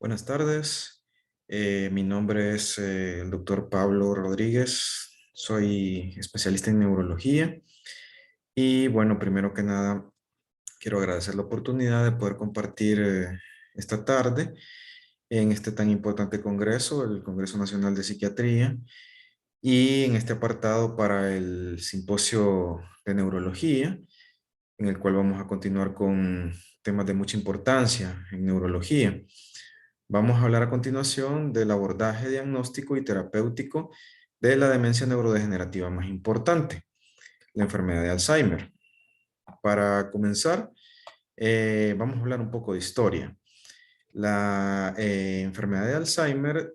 Buenas tardes, mi nombre es el doctor Pablo Rodríguez, soy especialista en neurología y bueno, primero que nada quiero agradecer la oportunidad de poder compartir esta tarde en este tan importante congreso, el Congreso Nacional de Psiquiatría, y en este apartado para el simposio de neurología, en el cual vamos a continuar con temas de mucha importancia en neurología. Vamos a hablar a continuación del abordaje diagnóstico y terapéutico de la demencia neurodegenerativa más importante, la enfermedad de Alzheimer. Para comenzar, vamos a hablar un poco de historia. La enfermedad de Alzheimer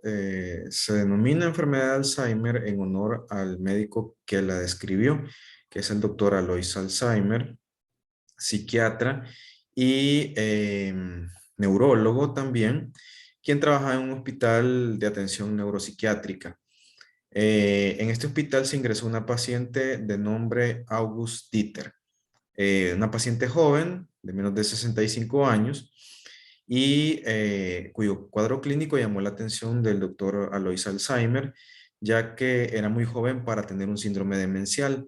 se denomina enfermedad de Alzheimer en honor al médico que la describió, que es el doctor Alois Alzheimer, psiquiatra y neurólogo también, quien trabajaba en un hospital de atención neuropsiquiátrica. En este hospital se ingresó una paciente de nombre August Dieter, una paciente joven de menos de 65 años y cuyo cuadro clínico llamó la atención del doctor Alois Alzheimer, ya que era muy joven para tener un síndrome demencial.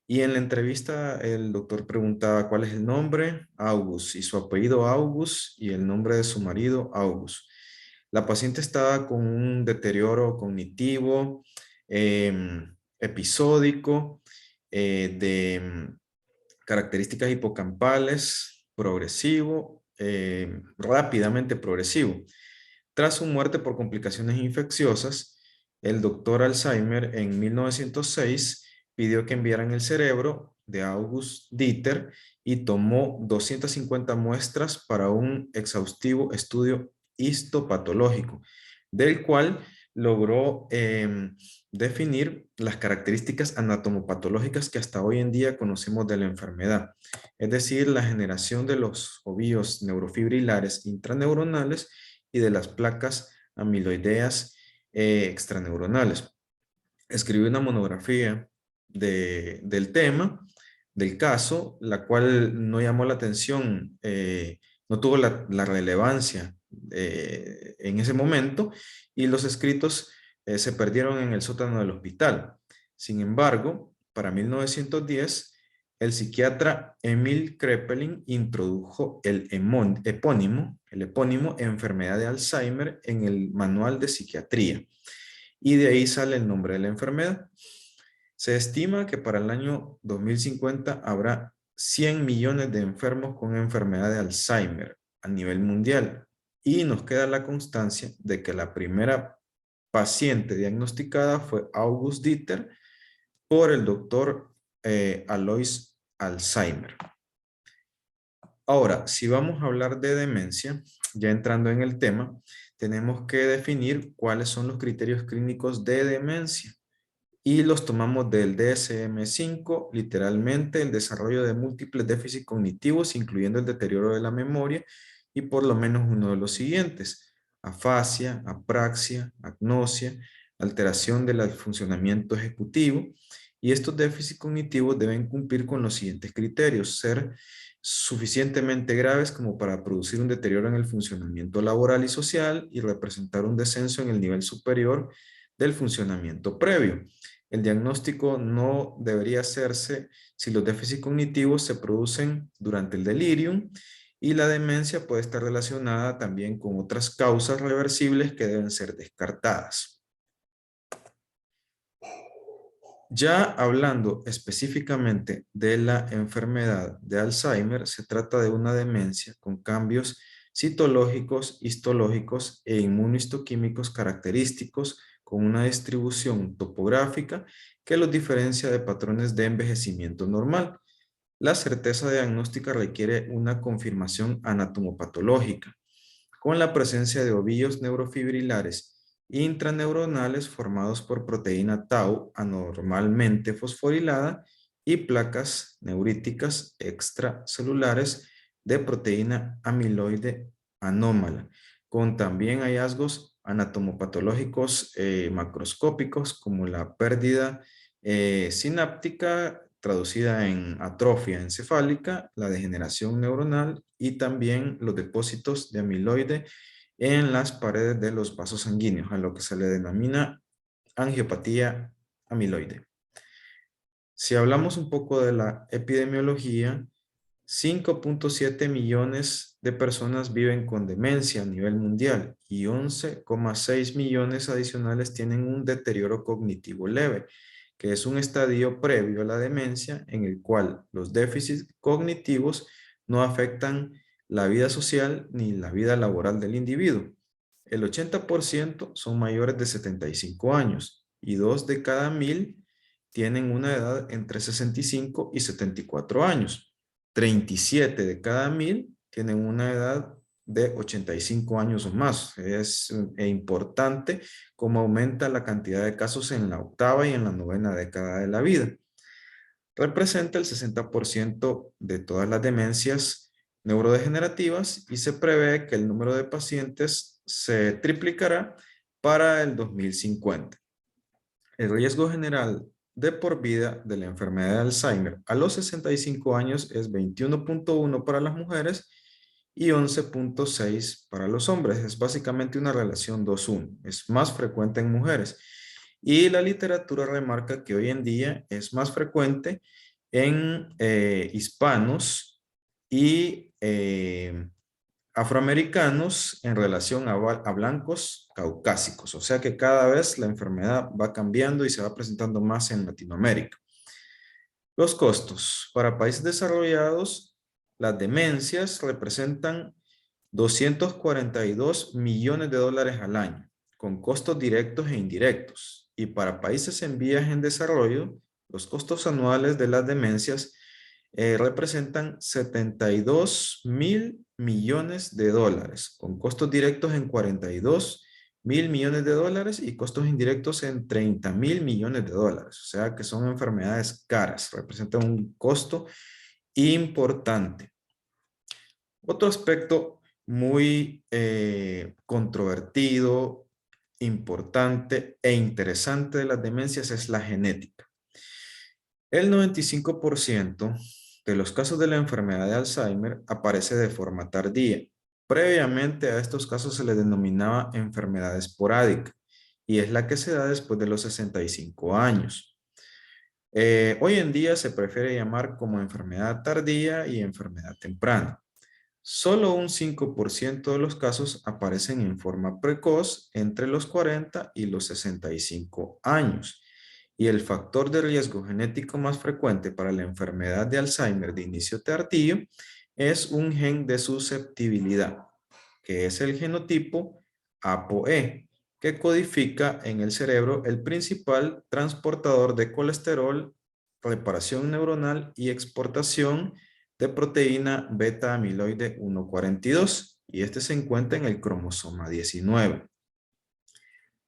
Y en la entrevista el doctor preguntaba cuál es el nombre, August, y su apellido August y el nombre de su marido, August. La paciente estaba con un deterioro cognitivo, episódico, de características hipocampales, progresivo, rápidamente progresivo. Tras su muerte por complicaciones infecciosas, el doctor Alzheimer en 1906 pidió que enviaran el cerebro de August Dieter y tomó 250 muestras para un exhaustivo estudio histopatológico, del cual logró definir las características anatomopatológicas que hasta hoy en día conocemos de la enfermedad, es decir, la generación de los ovillos neurofibrilares intraneuronales y de las placas amiloideas extraneuronales. Escribió una monografía del tema, del caso, la cual no llamó la atención, no tuvo la relevancia en ese momento, y los escritos se perdieron en el sótano del hospital. Sin embargo, para 1910, el psiquiatra Emil Kraepelin introdujo el epónimo enfermedad de Alzheimer en el manual de psiquiatría, y de ahí sale el nombre de la enfermedad. Se estima que para el año 2050 habrá 100 millones de enfermos con enfermedad de Alzheimer a nivel mundial, y nos queda la constancia de que la primera paciente diagnosticada fue August Dieter por el doctor Alois Alzheimer. Ahora, si vamos a hablar de demencia, ya entrando en el tema, tenemos que definir cuáles son los criterios clínicos de demencia. Y los tomamos del DSM-5, literalmente el desarrollo de múltiples déficits cognitivos, incluyendo el deterioro de la memoria, y por lo menos uno de los siguientes: afasia, apraxia, agnosia, alteración del funcionamiento ejecutivo. Y estos déficits cognitivos deben cumplir con los siguientes criterios: ser suficientemente graves como para producir un deterioro en el funcionamiento laboral y social y representar un descenso en el nivel superior del funcionamiento previo. El diagnóstico no debería hacerse si los déficits cognitivos se producen durante el delirium, y la demencia puede estar relacionada también con otras causas reversibles que deben ser descartadas. Ya hablando específicamente de la enfermedad de Alzheimer, se trata de una demencia con cambios citológicos, histológicos e inmunohistoquímicos característicos, con una distribución topográfica que los diferencia de patrones de envejecimiento normal. La certeza diagnóstica requiere una confirmación anatomopatológica, con la presencia de ovillos neurofibrilares intraneuronales formados por proteína tau anormalmente fosforilada y placas neuríticas extracelulares de proteína amiloide anómala, con también hallazgos anatomopatológicos macroscópicos, como la pérdida sináptica traducida en atrofia encefálica, la degeneración neuronal y también los depósitos de amiloide en las paredes de los vasos sanguíneos, a lo que se le denomina angiopatía amiloide. Si hablamos un poco de la epidemiología, 5.7 millones de personas viven con demencia a nivel mundial y 11,6 millones adicionales tienen un deterioro cognitivo leve, que es un estadio previo a la demencia en el cual los déficits cognitivos no afectan la vida social ni la vida laboral del individuo. El 80% son mayores de 75 años y 2 de cada 1000 tienen una edad entre 65 y 74 años. 37 de cada 1000 tienen una edad de 85 años o más. Es importante cómo aumenta la cantidad de casos en la octava y en la novena década de la vida. Representa el 60% de todas las demencias neurodegenerativas y se prevé que el número de pacientes se triplicará para el 2050. El riesgo general de por vida de la enfermedad de Alzheimer a los 65 años es 21.1 para las mujeres y 11.6 para los hombres. Es básicamente una relación 2:1. Es más frecuente en mujeres. Y la literatura remarca que hoy en día es más frecuente en hispanos y afroamericanos en relación a blancos caucásicos. O sea que cada vez la enfermedad va cambiando y se va presentando más en Latinoamérica. Los costos. Para países desarrollados, las demencias representan 242 millones de dólares al año, con costos directos e indirectos. Y para países en vías en desarrollo, los costos anuales de las demencias representan 72.000 millones de dólares, con costos directos en 42.000 millones de dólares y costos indirectos en 30.000 millones de dólares. O sea que son enfermedades caras, representan un costo importante. Otro aspecto muy controvertido, importante e interesante de las demencias es la genética. El 95% de los casos de la enfermedad de Alzheimer aparece de forma tardía. Previamente a estos casos se les denominaba enfermedad esporádica y es la que se da después de los 65 años. Hoy en día se prefiere llamar como enfermedad tardía y enfermedad temprana. Solo un 5% de los casos aparecen en forma precoz entre los 40 y los 65 años. Y el factor de riesgo genético más frecuente para la enfermedad de Alzheimer de inicio tardío es un gen de susceptibilidad, que es el genotipo ApoE, que codifica en el cerebro el principal transportador de colesterol, reparación neuronal y exportación de proteína beta amiloide 1,42 y este se encuentra en el cromosoma 19.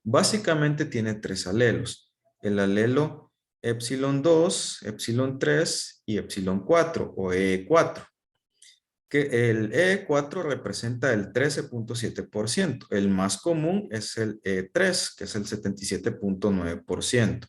Básicamente tiene 3 alelos, el alelo epsilon 2, epsilon 3 y epsilon 4 o E4, que el E4 representa el 13.7%, el más común es el E3, que es el 77.9%.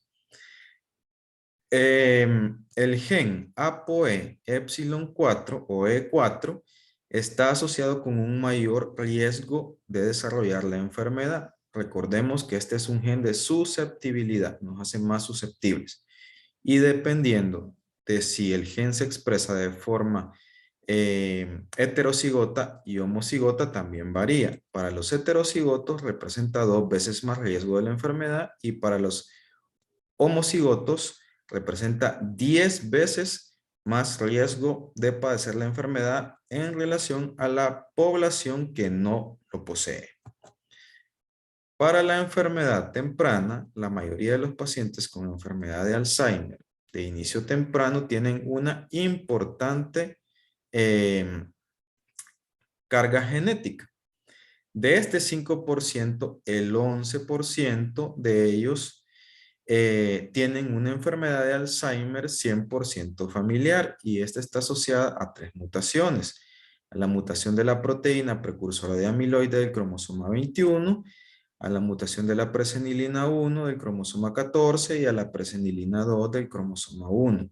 El gen ApoE epsilon 4 o E4 está asociado con un mayor riesgo de desarrollar la enfermedad. Recordemos que este es un gen de susceptibilidad, nos hace más susceptibles. Y dependiendo de si el gen se expresa de forma heterocigota y homocigota también varía. Para los heterocigotos representa 2 veces más riesgo de la enfermedad y para los homocigotos representa 10 veces más riesgo de padecer la enfermedad en relación a la población que no lo posee. Para la enfermedad temprana, la mayoría de los pacientes con enfermedad de Alzheimer de inicio temprano tienen una importante carga genética. De este 5%, el 11% de ellos tienen una enfermedad de Alzheimer 100% familiar y esta está asociada a 3 mutaciones. A la mutación de la proteína precursora de amiloide del cromosoma 21, a la mutación de la presenilina 1 del cromosoma 14 y a la presenilina 2 del cromosoma 1.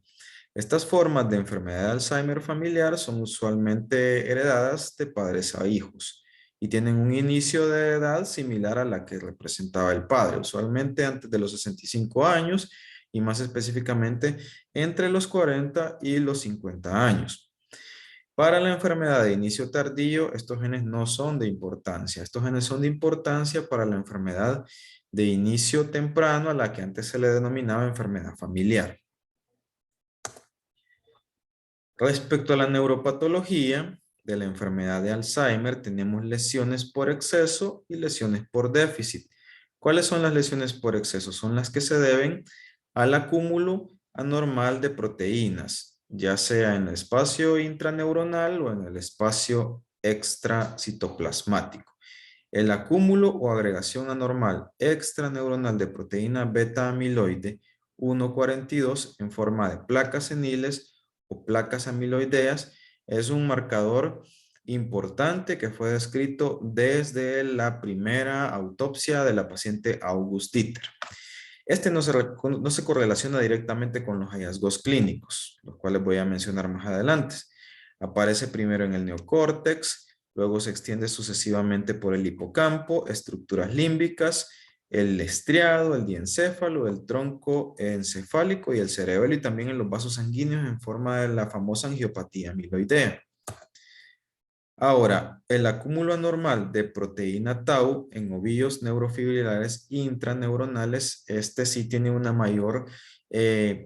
Estas formas de enfermedad de Alzheimer familiar son usualmente heredadas de padres a hijos y tienen un inicio de edad similar a la que representaba el padre, usualmente antes de los 65 años y más específicamente entre los 40 y los 50 años. Para la enfermedad de inicio tardío, estos genes no son de importancia. Estos genes son de importancia para la enfermedad de inicio temprano, a la que antes se le denominaba enfermedad familiar. Respecto a la neuropatología de la enfermedad de Alzheimer, tenemos lesiones por exceso y lesiones por déficit. ¿Cuáles son las lesiones por exceso? Son las que se deben al acúmulo anormal de proteínas, ya sea en el espacio intraneuronal o en el espacio extracitoplasmático. El acúmulo o agregación anormal extraneuronal de proteína beta amiloide 1,42 en forma de placas seniles o placas amiloideas es un marcador importante que fue descrito desde la primera autopsia de la paciente August Dieter. Este no se correlaciona directamente con los hallazgos clínicos, los cuales voy a mencionar más adelante. Aparece primero en el neocórtex, luego se extiende sucesivamente por el hipocampo, estructuras límbicas, el estriado, el diencéfalo, el tronco encefálico y el cerebelo, y también en los vasos sanguíneos en forma de la famosa angiopatía amiloidea. Ahora, el acúmulo anormal de proteína tau en ovillos neurofibrilares intraneuronales, este sí tiene una mayor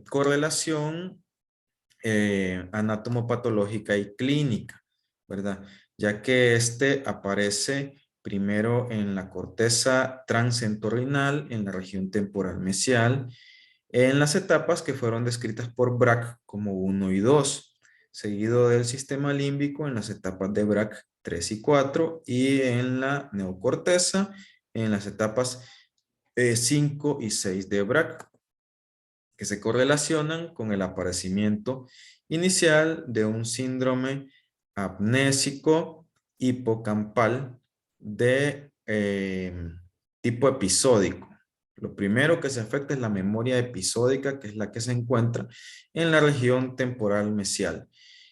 correlación anatomopatológica y clínica, ¿verdad? Ya que este aparece primero en la corteza transentorrinal, en la región temporal mesial, en las etapas que fueron descritas por Braak como 1 y 2, seguido del sistema límbico en las etapas de Braak 3 y 4 y en la neocorteza en las etapas 5 y 6 de Braak, que se correlacionan con el aparecimiento inicial de un síndrome amnésico hipocampal de tipo episódico. Lo primero que se afecta es la memoria episódica, que es la que se encuentra en la región temporal mesial.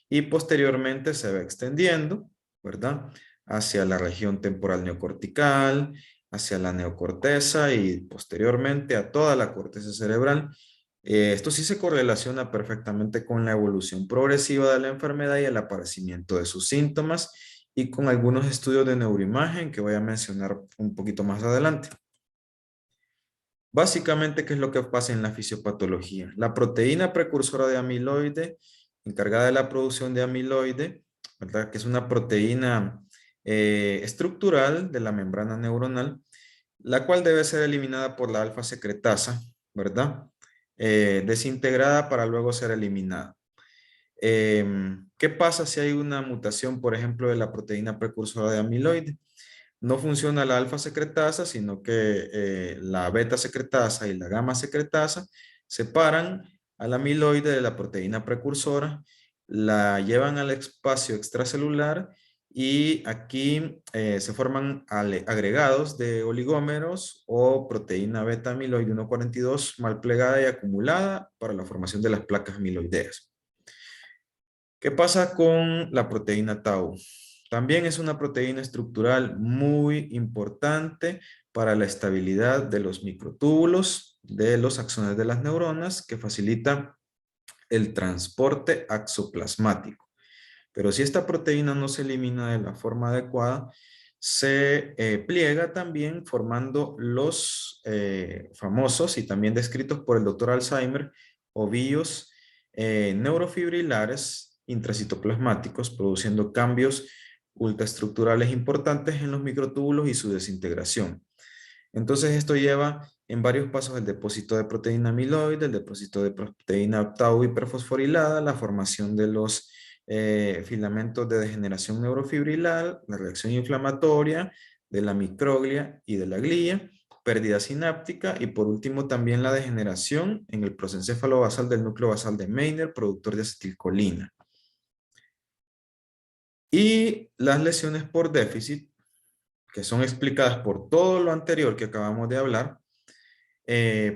Y posteriormente se va extendiendo, ¿verdad? Hacia la región temporal neocortical, hacia la neocorteza y posteriormente a toda la corteza cerebral. Esto sí se correlaciona perfectamente con la evolución progresiva de la enfermedad y el aparecimiento de sus síntomas y con algunos estudios de neuroimagen que voy a mencionar un poquito más adelante. Básicamente, ¿qué es lo que pasa en la fisiopatología? La proteína precursora de amiloide, encargada de la producción de amiloide, ¿verdad? Que es una proteína estructural de la membrana neuronal, la cual debe ser eliminada por la alfa secretasa, ¿verdad? Desintegrada para luego ser eliminada. ¿Qué pasa si hay una mutación, por ejemplo, de la proteína precursora de amiloide? No funciona la alfa secretasa, sino que la beta secretasa y la gamma secretasa separan al amiloide de la proteína precursora, la llevan al espacio extracelular y aquí se forman agregados de oligómeros o proteína beta amiloide 1,42 mal plegada y acumulada para la formación de las placas amiloideas. ¿Qué pasa con la proteína tau? También es una proteína estructural muy importante para la estabilidad de los microtúbulos de los axones de las neuronas que facilita el transporte axoplasmático. Pero si esta proteína no se elimina de la forma adecuada, se pliega también formando los famosos y también descritos por el doctor Alzheimer ovillos neurofibrilares intracitoplasmáticos, produciendo cambios ultraestructurales importantes en los microtúbulos y su desintegración. Entonces esto lleva en varios pasos el depósito de proteína amiloide, el depósito de proteína tau hiperfosforilada, la formación de los filamentos de degeneración neurofibrilar, la reacción inflamatoria de la microglia y de la glía, pérdida sináptica y por último también la degeneración en el prosencéfalo basal del núcleo basal de Meiner, productor de acetilcolina. Y las lesiones por déficit, que son explicadas por todo lo anterior que acabamos de hablar,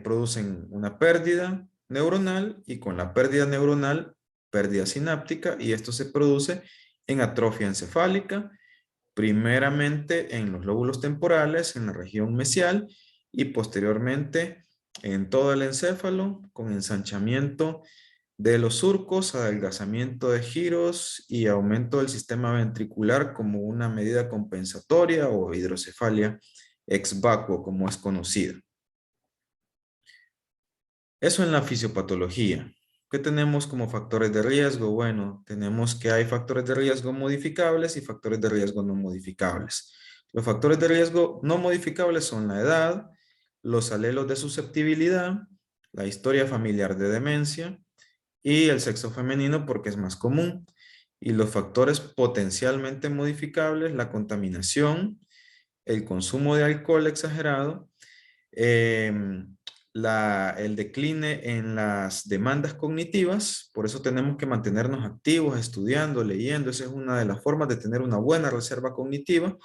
producen una pérdida neuronal y con la pérdida neuronal, pérdida sináptica y esto se produce en atrofia encefálica, primeramente en los lóbulos temporales, en la región mesial y posteriormente en todo el encéfalo con ensanchamiento de los surcos, adelgazamiento de giros y aumento del sistema ventricular como una medida compensatoria o hidrocefalia ex vacuo como es conocida. Eso en la fisiopatología. ¿Qué tenemos como factores de riesgo? Bueno, tenemos que hay factores de riesgo modificables y factores de riesgo no modificables. Los factores de riesgo no modificables son la edad, los alelos de susceptibilidad, la historia familiar de demencia y el sexo femenino porque es más común. Y los factores potencialmente modificables, la contaminación, el consumo de alcohol exagerado, el decline en las demandas cognitivas, por eso tenemos que mantenernos activos, estudiando, leyendo, esa es una de las formas de tener una buena reserva cognitiva,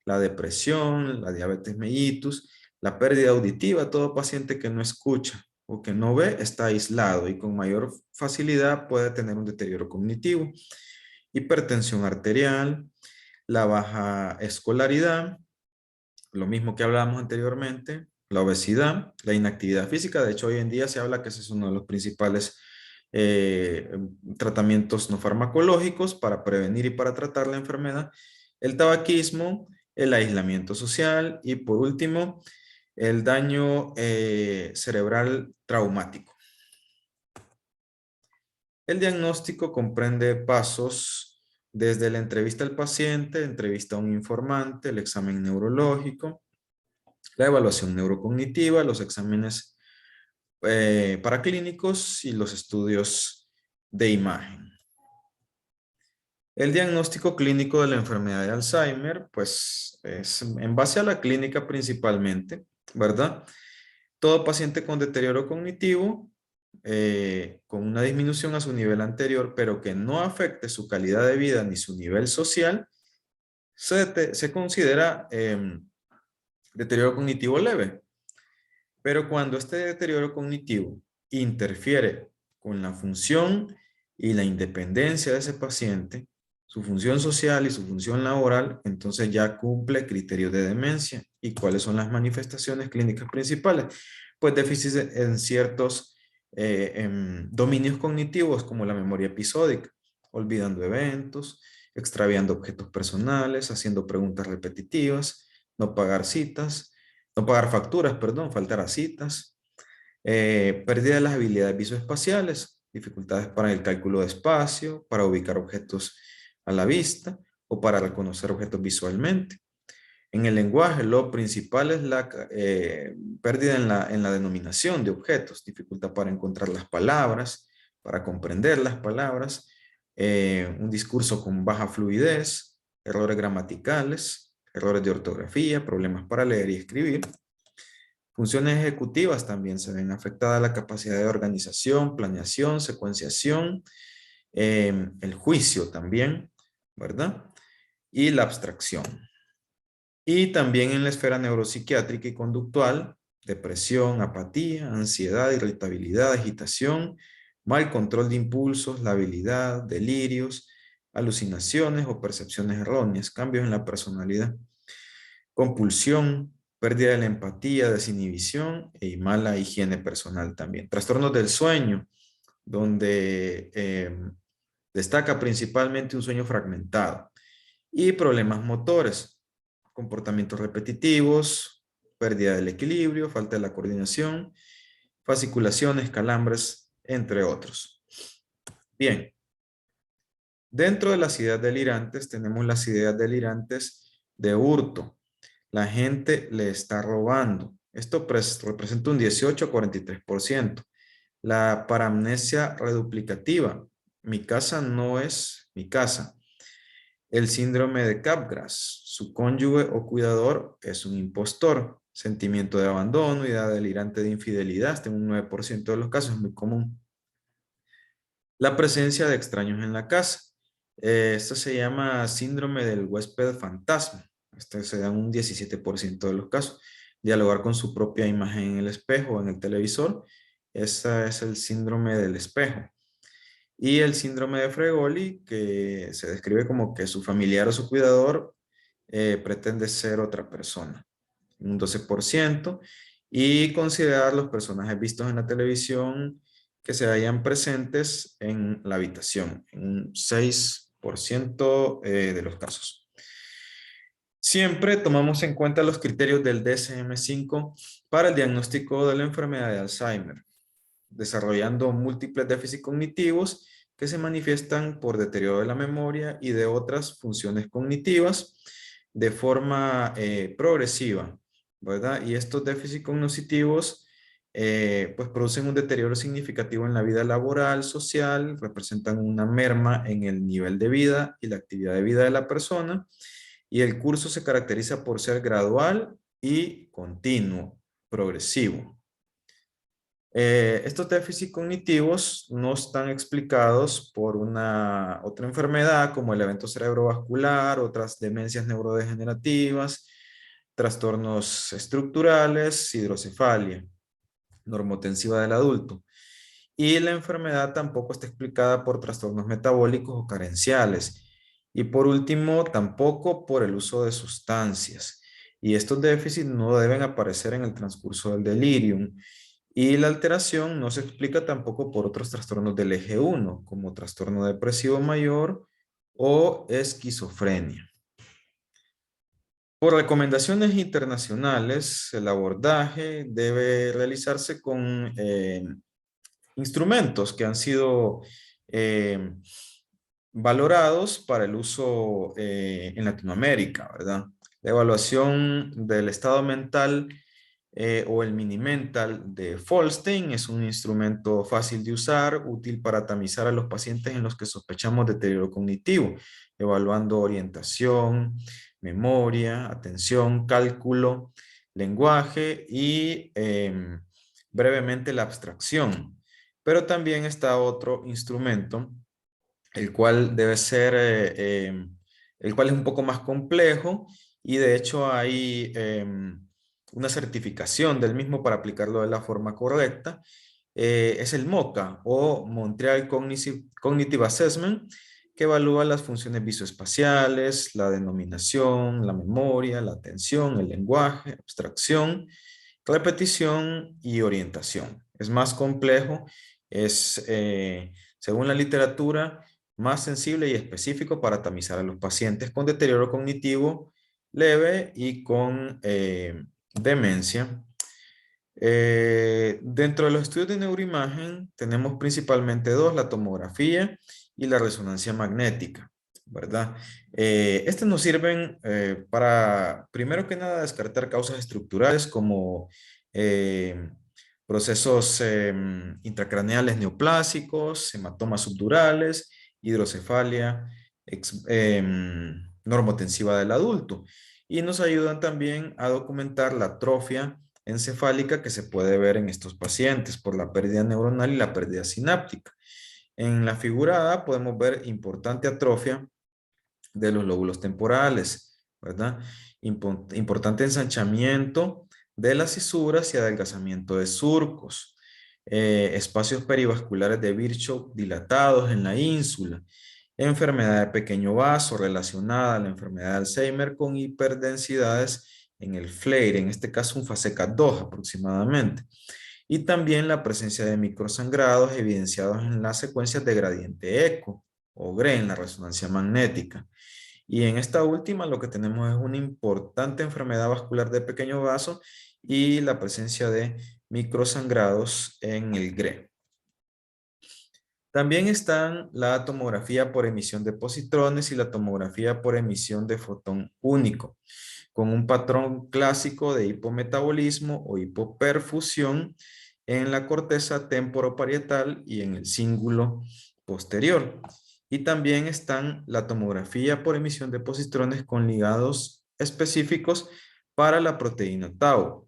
la depresión, la diabetes mellitus, la pérdida auditiva, todo paciente que no escucha o que no ve está aislado y con mayor facilidad puede tener un deterioro cognitivo, hipertensión arterial, la baja escolaridad, lo mismo que hablábamos anteriormente, la obesidad, la inactividad física. De hecho, hoy en día se habla que ese es uno de los principales eh, tratamientos no farmacológicos para prevenir y para tratar la enfermedad. El tabaquismo, el aislamiento social y por último, el daño cerebral traumático. El diagnóstico comprende pasos desde la entrevista al paciente, entrevista a un informante, el examen neurológico, la evaluación neurocognitiva, los exámenes paraclínicos y los estudios de imagen. El diagnóstico clínico de la enfermedad de Alzheimer, pues es en base a la clínica principalmente, ¿verdad? Todo paciente con deterioro cognitivo, con una disminución a su nivel anterior, pero que no afecte su calidad de vida ni su nivel social, se considera deterioro cognitivo leve. Pero cuando este deterioro cognitivo interfiere con la función y la independencia de ese paciente, su función social y su función laboral, entonces ya cumple criterios de demencia. ¿Y cuáles son las manifestaciones clínicas principales? Pues déficit en ciertos dominios cognitivos como la memoria episódica, olvidando eventos, extraviando objetos personales, haciendo preguntas repetitivas, no pagar citas, no pagar facturas, perdón, faltar a citas, pérdida de las habilidades visoespaciales, dificultades para el cálculo de espacio, para ubicar objetos a la vista o para reconocer objetos visualmente. En el lenguaje, lo principal es la pérdida en la denominación de objetos, dificultad para encontrar las palabras, para comprender las palabras, un discurso con baja fluidez, errores gramaticales, errores de ortografía, problemas para leer y escribir. Funciones ejecutivas también se ven afectadas la capacidad de organización, planeación, secuenciación, el juicio también, ¿verdad? Y la abstracción. Y también en la esfera neuropsiquiátrica y conductual, depresión, apatía, ansiedad, irritabilidad, agitación, mal control de impulsos, labilidad, delirios, alucinaciones o percepciones erróneas, cambios en la personalidad, compulsión, pérdida de la empatía, desinhibición y mala higiene personal también. Trastornos del sueño, donde destaca principalmente un sueño fragmentado y problemas motores, comportamientos repetitivos, pérdida del equilibrio, falta de la coordinación, fasciculaciones, calambres, entre otros. Bien, dentro de las ideas delirantes tenemos las ideas delirantes de hurto. La gente le está robando. Esto representa un 18 a 43%. La paramnesia reduplicativa. Mi casa no es mi casa. El síndrome de Capgras. Su cónyuge o cuidador es un impostor. Sentimiento de abandono, idea delirante de infidelidad. Este en un 9% de los casos es muy común. La presencia de extraños en la casa. Esto se llama síndrome del huésped fantasma. Este se da en un 17% de los casos. Dialogar con su propia imagen en el espejo o en el televisor. Ese es el síndrome del espejo. Y el síndrome de Fregoli, que se describe como que su familiar o su cuidador pretende ser otra persona, un 12%, y considerar los personajes vistos en la televisión que se hayan presentes en la habitación, en un 6% de los casos. Siempre tomamos en cuenta los criterios del DSM-5 para el diagnóstico de la enfermedad de Alzheimer, desarrollando múltiples déficits cognitivos que se manifiestan por deterioro de la memoria y de otras funciones cognitivas de forma progresiva, ¿verdad? Y estos déficits cognitivos pues producen un deterioro significativo en la vida laboral, social, representan una merma en el nivel de vida y la actividad de vida de la persona, y el curso se caracteriza por ser gradual y continuo, progresivo. Estos déficits cognitivos no están explicados por una otra enfermedad como el evento cerebrovascular, otras demencias neurodegenerativas, trastornos estructurales, hidrocefalia normotensiva del adulto. Y la enfermedad tampoco está explicada por trastornos metabólicos o carenciales. Y por último, tampoco por el uso de sustancias. Y estos déficits no deben aparecer en el transcurso del delirium. Y la alteración no se explica tampoco por otros trastornos del eje 1, como trastorno depresivo mayor o esquizofrenia. Por recomendaciones internacionales, el abordaje debe realizarse con instrumentos que han sido eh, valorados para el uso en Latinoamérica, ¿verdad? La evaluación del estado mental o el mini mental de Folstein es un instrumento fácil de usar, útil para tamizar a los pacientes en los que sospechamos deterioro cognitivo, evaluando orientación, memoria, atención, cálculo, lenguaje y brevemente la abstracción. Pero también está otro instrumento, el cual debe ser, el cual es un poco más complejo, y de hecho hay una certificación del mismo para aplicarlo de la forma correcta. Es el MoCA o Montreal Cognitive Assessment, que evalúa las funciones visoespaciales, la denominación, la memoria, la atención, el lenguaje, abstracción, repetición y orientación. Es más complejo, es, según la literatura, más sensible y específico para tamizar a los pacientes con deterioro cognitivo leve y con demencia. Dentro de los estudios de neuroimagen tenemos principalmente dos: la tomografía y la resonancia magnética, ¿verdad? Estas nos sirven para, primero que nada, descartar causas estructurales como eh, procesos intracraneales neoplásicos, hematomas subdurales, hidrocefalia normotensiva del adulto. Y nos ayudan también a documentar la atrofia encefálica que se puede ver en estos pacientes por la pérdida neuronal y la pérdida sináptica. En la figura A podemos ver importante atrofia de los lóbulos temporales, ¿verdad? Importante ensanchamiento de las cisuras y adelgazamiento de surcos. Espacios perivasculares de Virchow dilatados en la ínsula. Enfermedad de pequeño vaso relacionada a la enfermedad de Alzheimer con hiperdensidades en el FLAIR, en este caso un FASECA 2 aproximadamente. Y también la presencia de microsangrados evidenciados en las secuencias de gradiente eco o GRE en la resonancia magnética. Y en esta última lo que tenemos es una importante enfermedad vascular de pequeño vaso y la presencia de microsangrados en el GRE. También están la tomografía por emisión de positrones y la tomografía por emisión de fotón único, con un patrón clásico de hipometabolismo o hipoperfusión en la corteza temporoparietal y en el cíngulo posterior. Y también están la tomografía por emisión de positrones con ligados específicos para la proteína tau,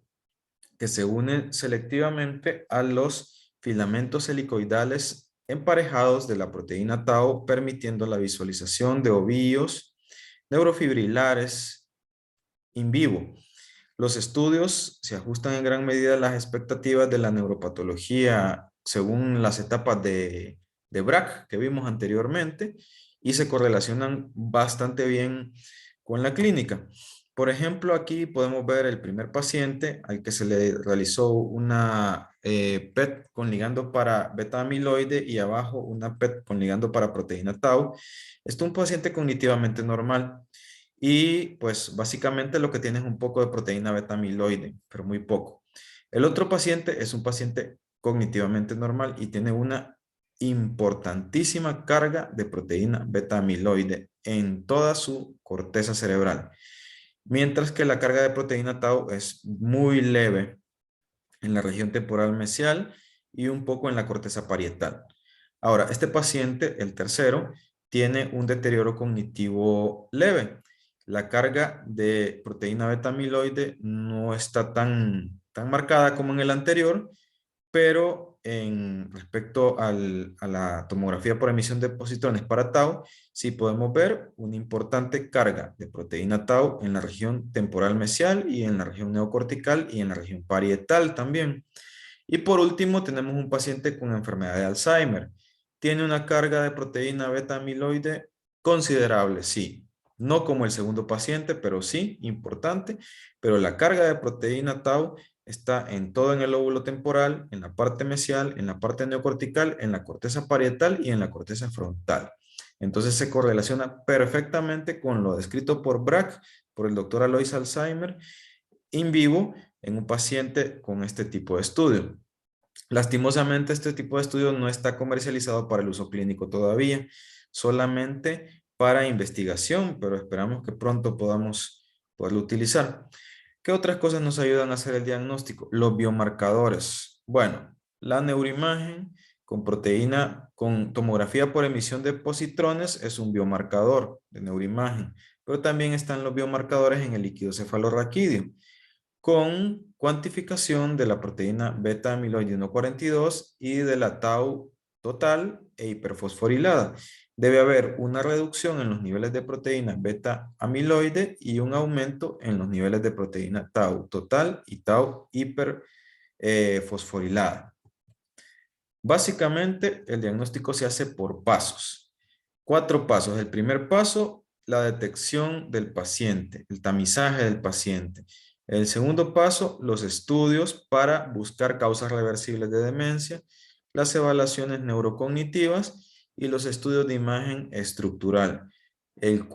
que se une selectivamente a los filamentos helicoidales emparejados de la proteína tau, permitiendo la visualización de ovillos neurofibrilares in vivo. Los estudios se ajustan en gran medida a las expectativas de la neuropatología según las etapas de Braak que vimos anteriormente, y se correlacionan bastante bien con la clínica. Por ejemplo, aquí podemos ver el primer paciente al que se le realizó una PET con ligando para beta amiloide y abajo una PET con ligando para proteína tau. Este es un paciente cognitivamente normal y pues básicamente lo que tiene es un poco de proteína beta amiloide, pero muy poco. El otro paciente es un paciente cognitivamente normal y tiene una importantísima carga de proteína beta amiloide en toda su corteza cerebral, mientras que la carga de proteína tau es muy leve en la región temporal mesial y un poco en la corteza parietal. Ahora, este paciente, el tercero, tiene un deterioro cognitivo leve. La carga de proteína beta amiloide no está tan marcada como en el anterior, pero en respecto a la tomografía por emisión de positrones para tau, sí podemos ver una importante carga de proteína tau en la región temporal mesial y en la región neocortical y en la región parietal también. Y por último, tenemos un paciente con enfermedad de Alzheimer. Tiene una carga de proteína beta amiloide considerable, sí. No como el segundo paciente, pero sí, importante. Pero la carga de proteína tau está en todo en el lóbulo temporal, en la parte mesial, en la parte neocortical, en la corteza parietal y en la corteza frontal. Entonces se correlaciona perfectamente con lo descrito por Brack, por el doctor Alois Alzheimer, in vivo en un paciente con este tipo de estudio. Lastimosamente, este tipo de estudio no está comercializado para el uso clínico todavía, solamente para investigación, pero esperamos que pronto podamos poderlo utilizar. ¿Qué otras cosas nos ayudan a hacer el diagnóstico? Los biomarcadores. Bueno, la neuroimagen con proteína, con tomografía por emisión de positrones es un biomarcador de neuroimagen, pero también están los biomarcadores en el líquido cefalorraquídeo con cuantificación de la proteína beta amiloide 142 y de la tau total e hiperfosforilada. Debe haber una reducción en los niveles de proteína beta amiloide y un aumento en los niveles de proteína tau total y tau hiperfosforilada. Básicamente, el diagnóstico se hace por pasos. 4 pasos. El primer paso, la detección del paciente, el tamizaje del paciente. El segundo paso, los estudios para buscar causas reversibles de demencia, las evaluaciones neurocognitivas y los estudios de imagen estructural. El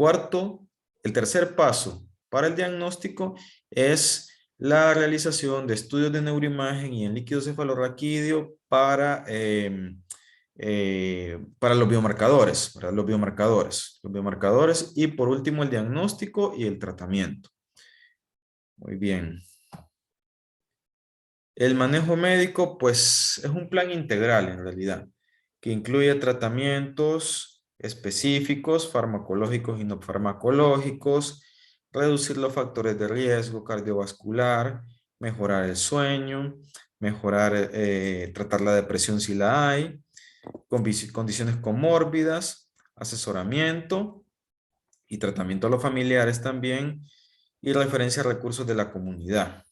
tercer paso para el diagnóstico es la realización de estudios de neuroimagen y en líquido cefalorraquídeo para los biomarcadores, los biomarcadores y por último el diagnóstico y el tratamiento. Muy bien. El manejo médico, pues, es un plan integral en realidad, que incluye tratamientos específicos, farmacológicos y no farmacológicos, reducir los factores de riesgo cardiovascular, mejorar el sueño, tratar la depresión si la hay, condiciones comórbidas, asesoramiento y tratamiento a los familiares también, y referencia a recursos de la comunidad.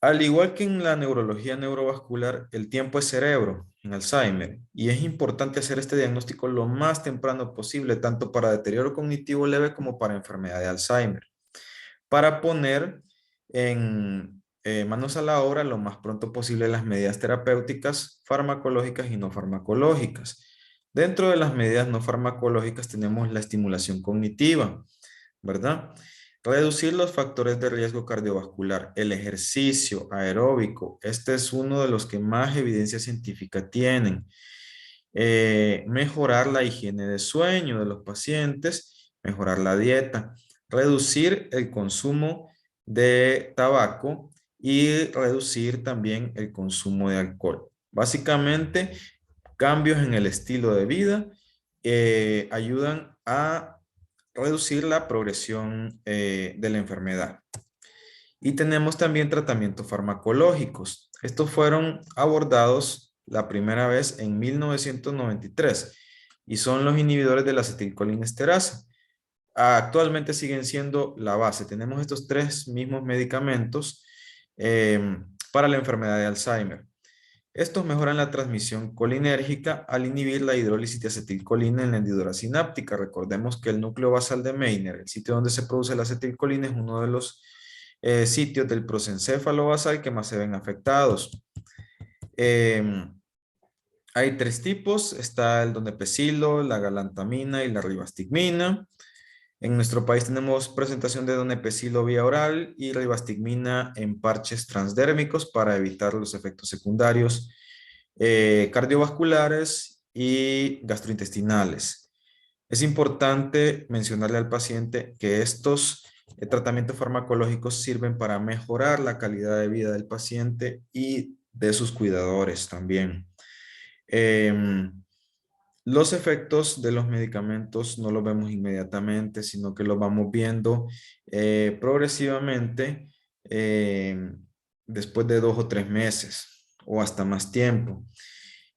Al igual que en la neurología neurovascular, el tiempo es cerebro en Alzheimer y es importante hacer este diagnóstico lo más temprano posible, tanto para deterioro cognitivo leve como para enfermedad de Alzheimer, para poner en manos a la obra lo más pronto posible las medidas terapéuticas, farmacológicas y no farmacológicas. Dentro de las medidas no farmacológicas tenemos la estimulación cognitiva, ¿verdad? Reducir los factores de riesgo cardiovascular, el ejercicio aeróbico, este es uno de los que más evidencia científica tienen. Mejorar la higiene de sueño de los pacientes, mejorar la dieta, reducir el consumo de tabaco y reducir también el consumo de alcohol. Básicamente, cambios en el estilo de vida ayudan a reducir la progresión de la enfermedad. Y tenemos también tratamientos farmacológicos. Estos fueron abordados la primera vez en 1993 y son los inhibidores de la acetilcolinesterasa. Actualmente siguen siendo la base. Tenemos estos 3 mismos medicamentos para la enfermedad de Alzheimer. Estos mejoran la transmisión colinérgica al inhibir la hidrólisis de acetilcolina en la hendidura sináptica. Recordemos que el núcleo basal de Meiner, el sitio donde se produce la acetilcolina, es uno de los sitios del prosencéfalo basal que más se ven afectados. Hay tres tipos, está el donepezilo, la galantamina y la ribastigmina. En nuestro país tenemos presentación de donepezilo vía oral y ribastigmina en parches transdérmicos para evitar los efectos secundarios cardiovasculares y gastrointestinales. Es importante mencionarle al paciente que estos tratamientos farmacológicos sirven para mejorar la calidad de vida del paciente y de sus cuidadores también. Los efectos de los medicamentos no los vemos inmediatamente, sino que los vamos viendo progresivamente después de 2 o 3 meses o hasta más tiempo.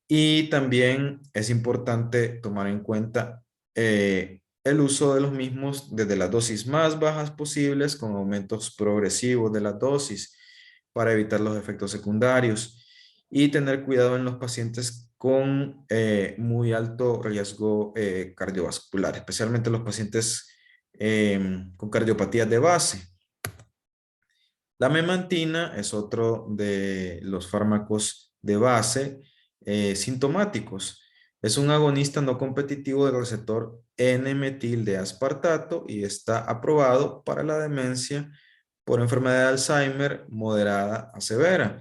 Y también es importante tomar en cuenta el uso de los mismos desde las dosis más bajas posibles con aumentos progresivos de la dosis para evitar los efectos secundarios y tener cuidado en los pacientes con muy alto riesgo cardiovascular, especialmente los pacientes con cardiopatías de base. La memantina es otro de los fármacos de base sintomáticos. Es un agonista no competitivo del receptor N-metil de aspartato y está aprobado para la demencia por enfermedad de Alzheimer moderada a severa.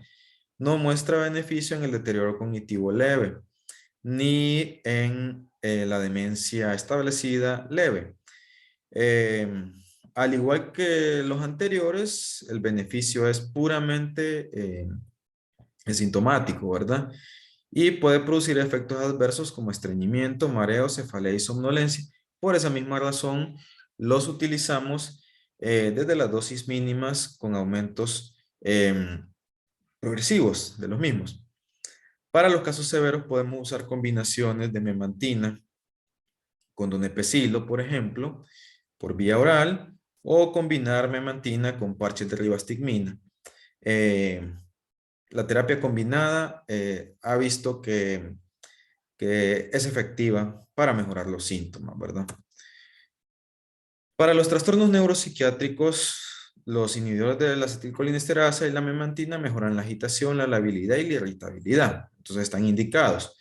No muestra beneficio en el deterioro cognitivo leve, ni en la demencia establecida leve. Eh, Al igual que los anteriores, el beneficio es puramente sintomático, ¿verdad? Y puede producir efectos adversos como estreñimiento, mareo, cefalea y somnolencia. Por esa misma razón, los utilizamos desde las dosis mínimas con aumentos progresivos de los mismos. Para los casos severos podemos usar combinaciones de memantina con donepezilo, por ejemplo, por vía oral, o combinar memantina con parches de ribastigmina. La terapia combinada ha visto que es efectiva para mejorar los síntomas, ¿verdad? Para los trastornos neuropsiquiátricos, los inhibidores de la acetilcolinesterasa y la memantina mejoran la agitación, la labilidad y la irritabilidad. Entonces están indicados.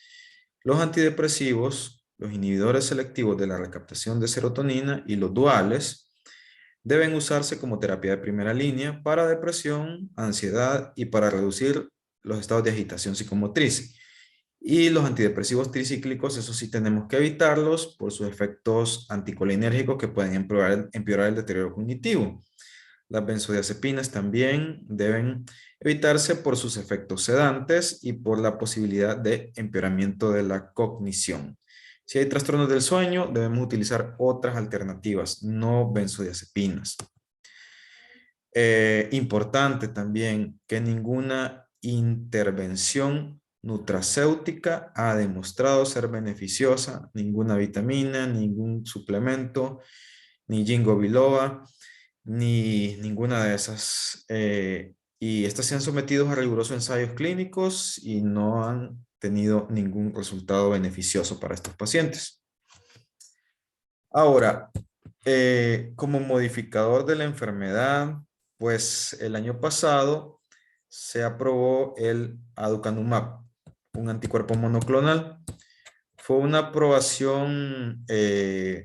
Los antidepresivos, los inhibidores selectivos de la recaptación de serotonina y los duales deben usarse como terapia de primera línea para depresión, ansiedad y para reducir los estados de agitación psicomotriz. Y los antidepresivos tricíclicos, eso sí tenemos que evitarlos por sus efectos anticolinérgicos que pueden empeorar el deterioro cognitivo. Las benzodiazepinas también deben evitarse por sus efectos sedantes y por la posibilidad de empeoramiento de la cognición. Si hay trastornos del sueño, debemos utilizar otras alternativas, no benzodiazepinas. Importante también que ninguna intervención nutracéutica ha demostrado ser beneficiosa, ninguna vitamina, ningún suplemento, ni ginkgo biloba, ni ninguna de esas. Y estas se han sometido a rigurosos ensayos clínicos y no han tenido ningún resultado beneficioso para estos pacientes. Ahora, como modificador de la enfermedad, pues el año pasado se aprobó el aducanumab, un anticuerpo monoclonal. Fue una aprobación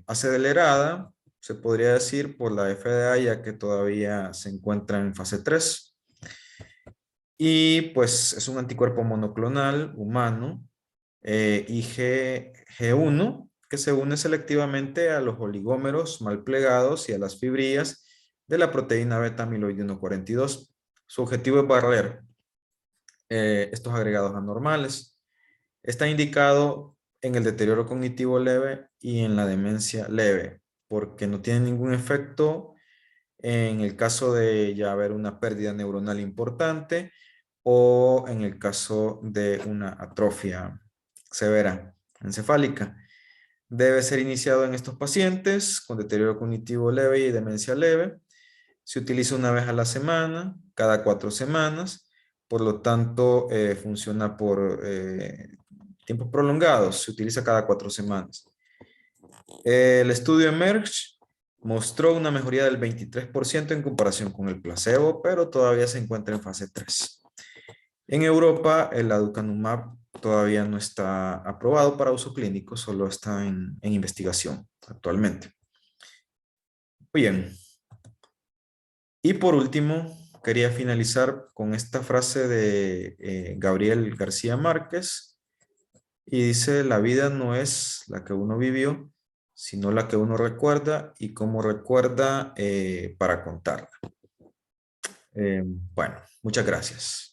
acelerada, se podría decir, por la FDA, ya que todavía se encuentra en fase 3. Y pues es un anticuerpo monoclonal humano, IgG1, que se une selectivamente a los oligómeros mal plegados y a las fibrillas de la proteína beta amiloide 142. Su objetivo es barrer estos agregados anormales. Está indicado en el deterioro cognitivo leve y en la demencia leve, porque no tiene ningún efecto en el caso de ya haber una pérdida neuronal importante o en el caso de una atrofia severa encefálica. Debe ser iniciado en estos pacientes con deterioro cognitivo leve y demencia leve. Se utiliza una vez a la semana, cada 4 semanas, por lo tanto funciona por tiempos prolongados, se utiliza cada 4 semanas. El estudio Emerge mostró una mejoría del 23% en comparación con el placebo, pero todavía se encuentra en fase 3. En Europa, el aducanumab todavía no está aprobado para uso clínico, solo está en investigación actualmente. Bien. Y por último, quería finalizar con esta frase de Gabriel García Márquez, y dice: la vida no es la que uno vivió, sino la que uno recuerda y cómo recuerda para contarla. Bueno, muchas gracias.